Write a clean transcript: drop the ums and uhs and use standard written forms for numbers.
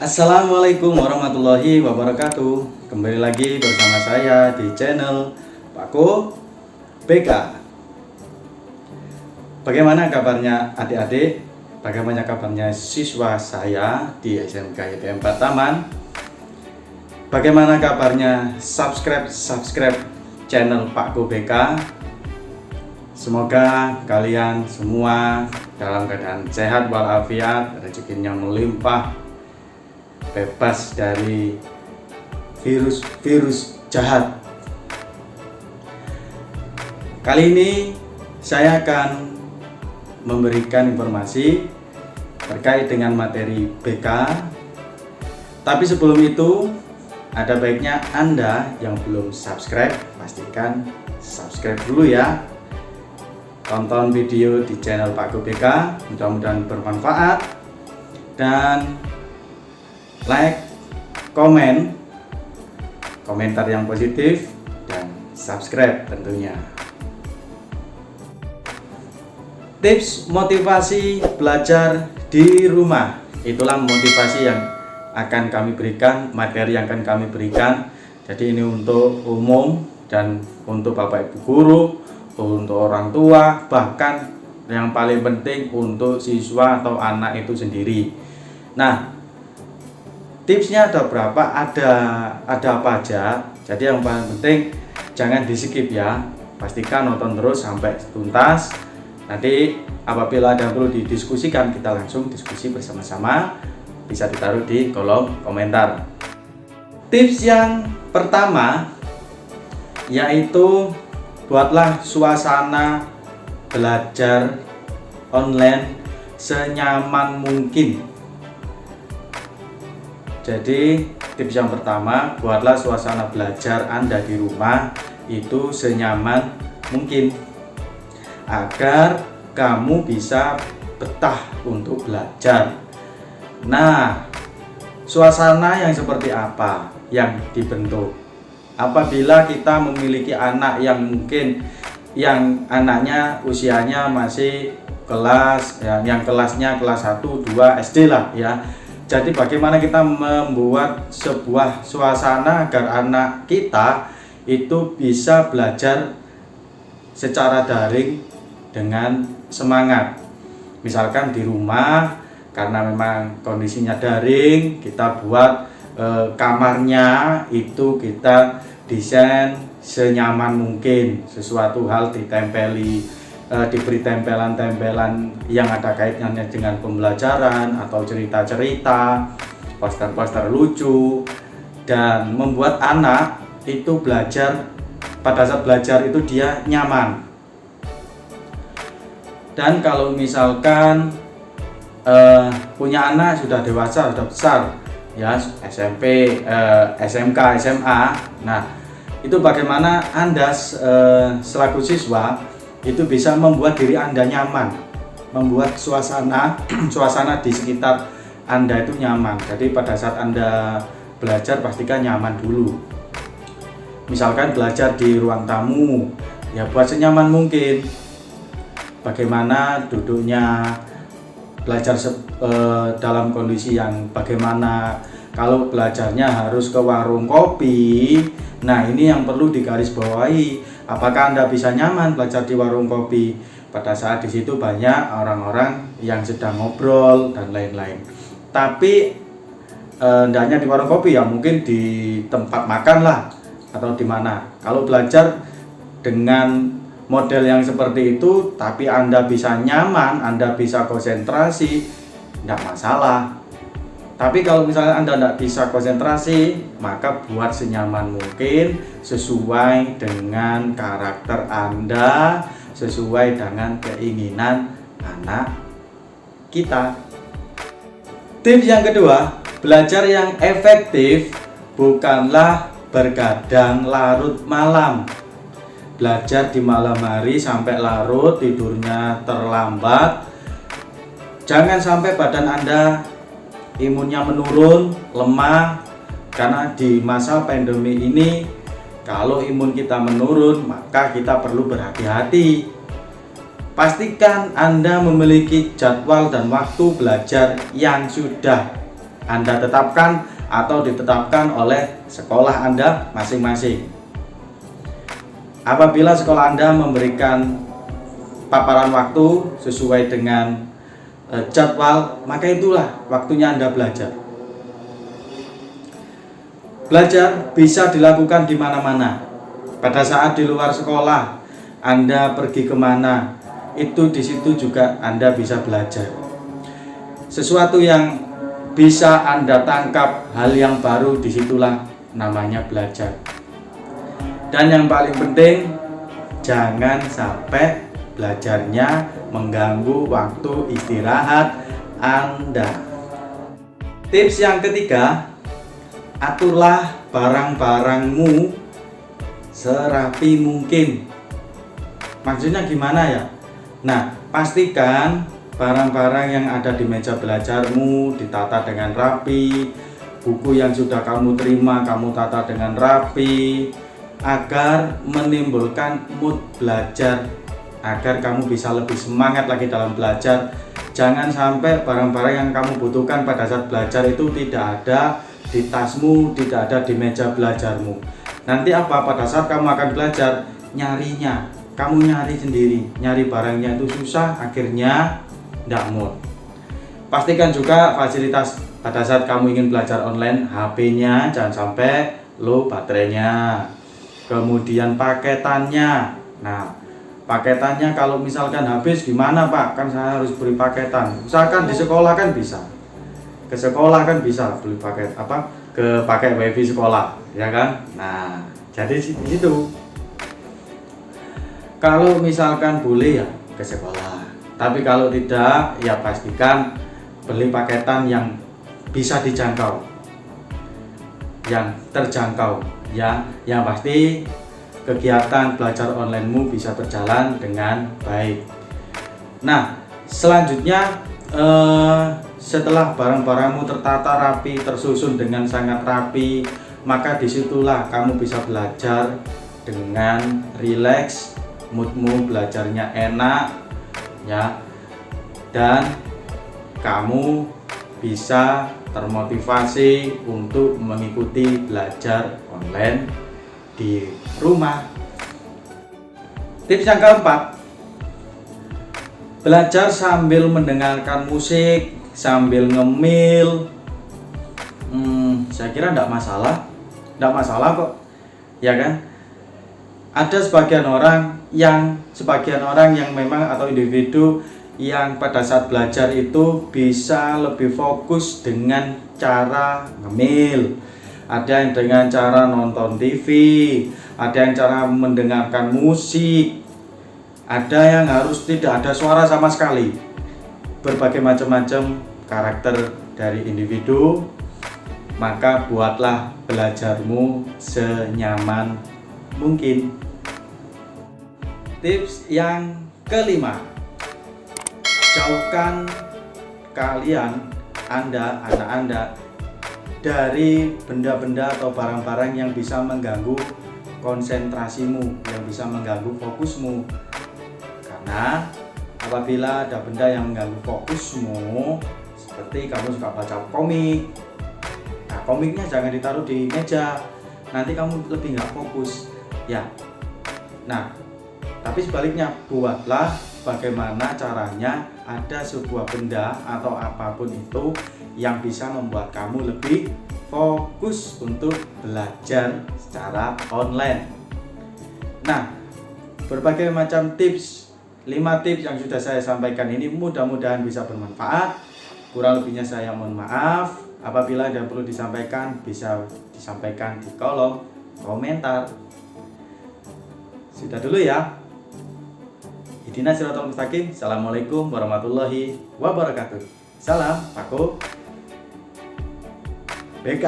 Assalamualaikum warahmatullahi wabarakatuh. Kembali lagi bersama saya di channel Pakko BK. Bagaimana kabarnya adik-adik? Bagaimana kabarnya siswa saya di SMK YTM 4 Taman? Bagaimana kabarnya subscribe channel Pakko BK? Semoga kalian semua dalam keadaan sehat walafiat, rezekinya melimpah, bebas dari virus jahat. Kali ini saya akan memberikan informasi terkait dengan materi BK. Tapi sebelum itu, ada baiknya Anda yang belum subscribe, pastikan subscribe dulu ya. Tonton video di channel Pakko BK, mudah-mudahan bermanfaat, dan like, komentar yang positif, dan subscribe tentunya. Tips motivasi belajar di rumah, itulah motivasi yang akan kami berikan, materi yang akan kami berikan. Jadi ini untuk umum dan untuk Bapak Ibu guru, untuk orang tua, bahkan yang paling penting untuk siswa atau anak itu sendiri. Nah, tipsnya ada berapa? Ada apa aja? Jadi yang paling penting jangan di skip ya. Pastikan nonton terus sampai tuntas. Nanti apabila ada perlu didiskusikan, kita langsung diskusi bersama-sama. Bisa ditaruh di kolom komentar. Tips yang pertama yaitu buatlah suasana belajar online senyaman mungkin. Jadi tips yang pertama, buatlah suasana belajar Anda di rumah itu senyaman mungkin agar kamu bisa betah untuk belajar. Nah, suasana yang seperti apa yang dibentuk? Apabila kita memiliki anak yang mungkin yang anaknya usianya masih kelas yang kelasnya kelas 1, 2 SD lah ya. Jadi bagaimana kita membuat sebuah suasana agar anak kita itu bisa belajar secara daring dengan semangat. Misalkan di rumah karena memang kondisinya daring, kita buat kamarnya itu kita desain senyaman mungkin, sesuatu hal ditempeli, diberi tempelan-tempelan yang ada kaitannya dengan pembelajaran atau cerita-cerita, poster-poster lucu, dan membuat anak itu belajar, pada saat belajar itu dia nyaman. Dan kalau misalkan punya anak sudah dewasa, sudah besar ya, SMP, SMK, SMA. Nah, itu bagaimana Anda selaku siswa itu bisa membuat diri Anda nyaman, membuat suasana di sekitar Anda itu nyaman. Jadi pada saat Anda belajar pastikan nyaman dulu. Misalkan belajar di ruang tamu, ya buat senyaman mungkin. Bagaimana duduknya, belajar dalam kondisi yang bagaimana. Kalau belajarnya harus ke warung kopi, nah ini yang perlu digarisbawahi. Apakah Anda bisa nyaman belajar di warung kopi pada saat di situ banyak orang-orang yang sedang ngobrol dan lain-lain? Tapi hendaknya di warung kopi ya, mungkin di tempat makan lah atau di mana. Kalau belajar dengan model yang seperti itu, tapi Anda bisa nyaman, Anda bisa konsentrasi, tidak masalah. Tapi kalau misalnya Anda tidak bisa konsentrasi, maka buat senyaman mungkin sesuai dengan karakter Anda, sesuai dengan keinginan anak kita. Tips yang kedua, belajar yang efektif bukanlah bergadang larut malam. Belajar di malam hari sampai larut, tidurnya terlambat. Jangan sampai badan Anda imunnya menurun, lemah. Karena di masa pandemi ini, kalau imun kita menurun, maka kita perlu berhati-hati. Pastikan Anda memiliki jadwal dan waktu belajar yang sudah Anda tetapkan atau ditetapkan oleh sekolah Anda masing-masing. Apabila sekolah Anda memberikan paparan waktu sesuai dengan jadwal, maka itulah waktunya Anda belajar. Belajar bisa dilakukan di mana-mana. Pada saat di luar sekolah, Anda pergi kemana, itu di situ juga Anda bisa belajar. Sesuatu yang bisa Anda tangkap, hal yang baru, disitulah namanya belajar. Dan yang paling penting, jangan sampai belajarnya mengganggu waktu istirahat Anda. Tips yang ketiga, aturlah barang-barangmu serapi mungkin. Maksudnya gimana ya? Nah, pastikan barang-barang yang ada di meja belajarmu ditata dengan rapi, buku yang sudah kamu terima kamu tata dengan rapi, agar menimbulkan mood belajar, agar kamu bisa lebih semangat lagi dalam belajar. Jangan sampai barang-barang yang kamu butuhkan pada saat belajar itu tidak ada di tasmu, tidak ada di meja belajarmu. Nanti apa? Pada saat kamu akan belajar, nyarinya, kamu nyari sendiri, nyari barangnya itu susah, akhirnya tidak mood. Pastikan juga fasilitas pada saat kamu ingin belajar online, HP-nya jangan sampai low baterainya. Kemudian paketannya. Nah, paketannya kalau misalkan habis gimana Pak? Kan saya harus beli paketan. Misalkan di sekolah kan bisa. Ke sekolah kan bisa beli paket pakai wifi sekolah, ya kan? Nah, jadi di situ. Kalau misalkan boleh ya ke sekolah. Tapi kalau tidak, ya pastikan beli paketan yang bisa dijangkau, yang terjangkau, ya. Yang pasti kegiatan belajar onlinemu bisa berjalan dengan baik. Nah, selanjutnya setelah barang-barangmu tertata rapi, tersusun dengan sangat rapi, maka disitulah kamu bisa belajar dengan rileks, moodmu belajarnya enak, ya, dan kamu bisa termotivasi untuk mengikuti belajar online di rumah. Tips yang keempat, belajar sambil mendengarkan musik, sambil ngemil. Saya kira tidak masalah kok, ya kan? Ada sebagian orang yang memang atau individu yang pada saat belajar itu bisa lebih fokus dengan cara ngemil, ada yang dengan cara nonton TV, ada yang cara mendengarkan musik, ada yang harus tidak ada suara sama sekali. Berbagai macam-macam karakter dari individu, maka buatlah belajarmu senyaman mungkin. Tips yang kelima, jauhkan anak Anda dari benda-benda atau barang-barang yang bisa mengganggu konsentrasimu, yang bisa mengganggu fokusmu. Karena apabila ada benda yang mengganggu fokusmu, seperti kamu suka baca komik, nah komiknya jangan ditaruh di meja, nanti kamu lebih nggak fokus, ya. Nah, tapi sebaliknya, buatlah bagaimana caranya ada sebuah benda atau apapun itu yang bisa membuat kamu lebih fokus untuk belajar secara online. Nah, berbagai macam tips, 5 tips yang sudah saya sampaikan ini mudah-mudahan bisa bermanfaat. Kurang lebihnya saya mohon maaf. Apabila ada yang perlu disampaikan, bisa disampaikan di kolom komentar. Sudah dulu ya. Ihdinas siratal mustaqim. Assalamualaikum warahmatullahi wabarakatuh. Salam, aku BK.